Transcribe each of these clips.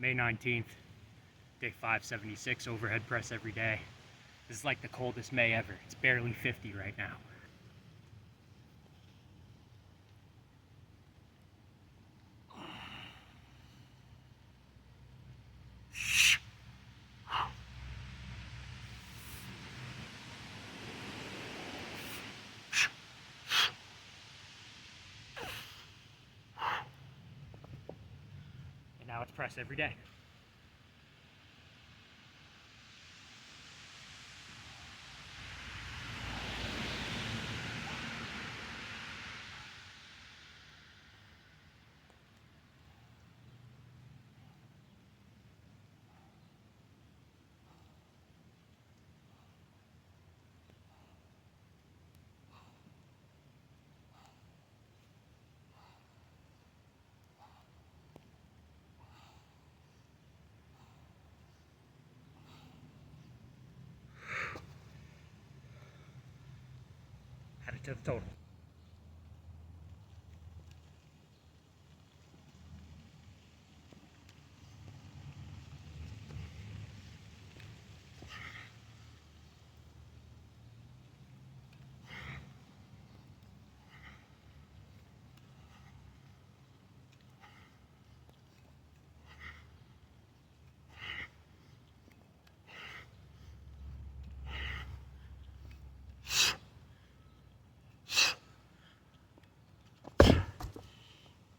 May 19th, day 576, overhead press every day. This is like the coldest May ever. It's barely 50 right now. And now it's press every day. Add it to the total.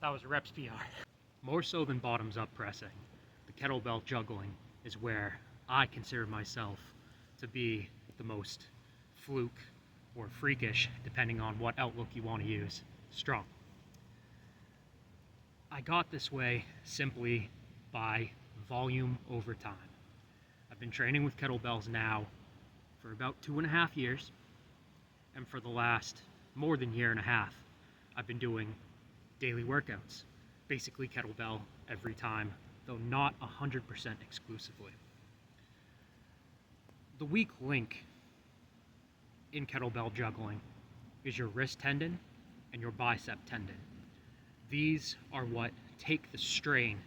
That was a reps PR. More so than bottoms up pressing, the kettlebell juggling is where I consider myself to be the most fluke or freakish, depending on what outlook you want to use, strong. I got this way simply by volume over time. I've been training with kettlebells now for about 2.5 years, and for the last more than year and a half, I've been doing daily workouts, basically kettlebell every time, though not 100% exclusively. The weak link in kettlebell juggling is your wrist tendon and your bicep tendon. These are what take the strain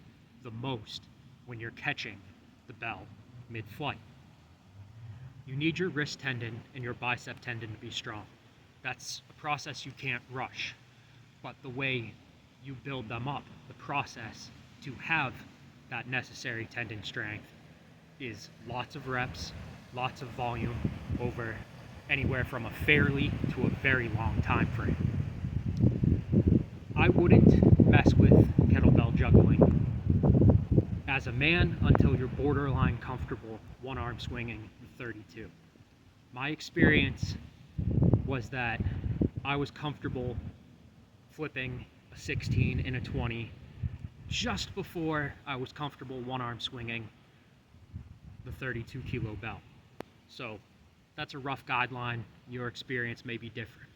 the most when you're catching the bell mid-flight. You need your wrist tendon and your bicep tendon to be strong. That's a process you can't rush, but the way you build them up, the process to have that necessary tendon strength, is lots of reps, lots of volume over anywhere from a fairly to a very long time frame. I wouldn't mess with kettlebell juggling as a man until you're borderline comfortable one arm swinging with 32. My experience was that I was comfortable flipping a 16 and a 20 just before I was comfortable one arm swinging the 32 kilo bell. So that's a rough guideline. Your experience may be different.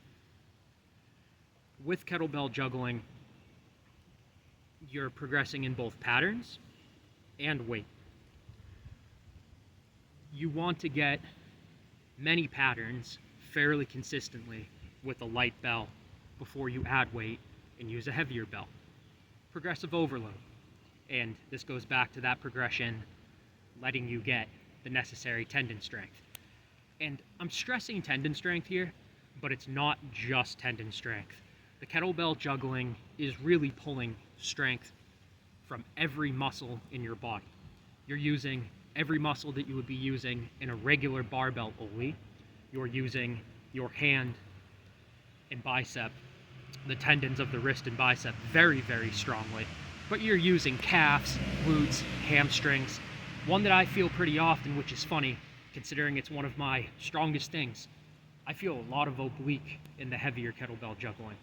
With kettlebell juggling, you're progressing in both patterns and weight. You want to get many patterns fairly consistently with a light bell before you add weight and use a heavier bell. Progressive overload. And this goes back to that progression, letting you get the necessary tendon strength. And I'm stressing tendon strength here, but it's not just tendon strength. The kettlebell juggling is really pulling strength from every muscle in your body. You're using every muscle that you would be using in a regular barbell only. You're using your hand and bicep, the tendons of the wrist and bicep, very, very strongly. But you're using calves, glutes, hamstrings. One that I feel pretty often, which is funny, considering it's one of my strongest things, I feel a lot of oblique in the heavier kettlebell juggling.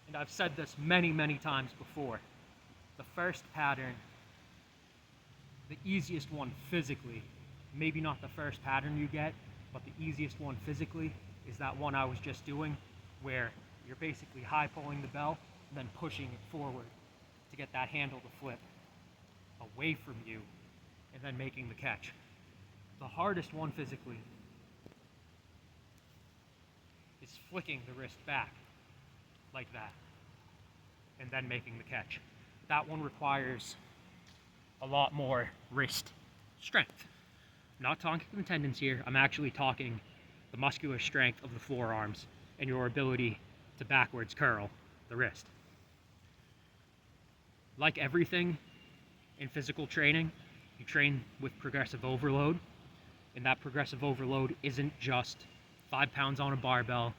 And I've said this many, many times before. The first pattern, the easiest one physically, maybe not the first pattern you get, but the easiest one physically is that one I was just doing, where you're basically high pulling the bell and then pushing it forward to get that handle to flip away from you and then making the catch. The hardest one physically is flicking the wrist back like that. and then making the catch. That one requires a lot more wrist strength. I'm not talking the tendons here, I'm actually talking the muscular strength of the forearms and your ability to backwards curl the wrist. Like everything in physical training, you train with progressive overload, and that progressive overload isn't just 5 pounds on a barbell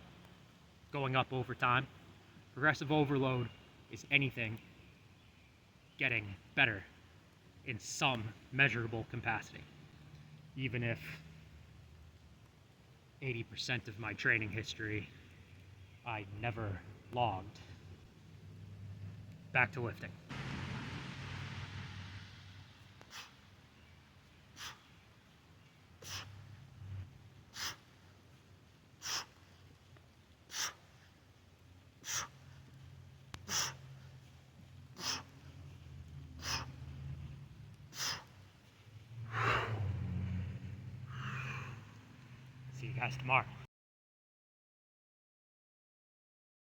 going up over time. Progressive overload is anything getting better in some measurable capacity, even if 80% of my training history I never logged. Back to lifting. See you guys tomorrow.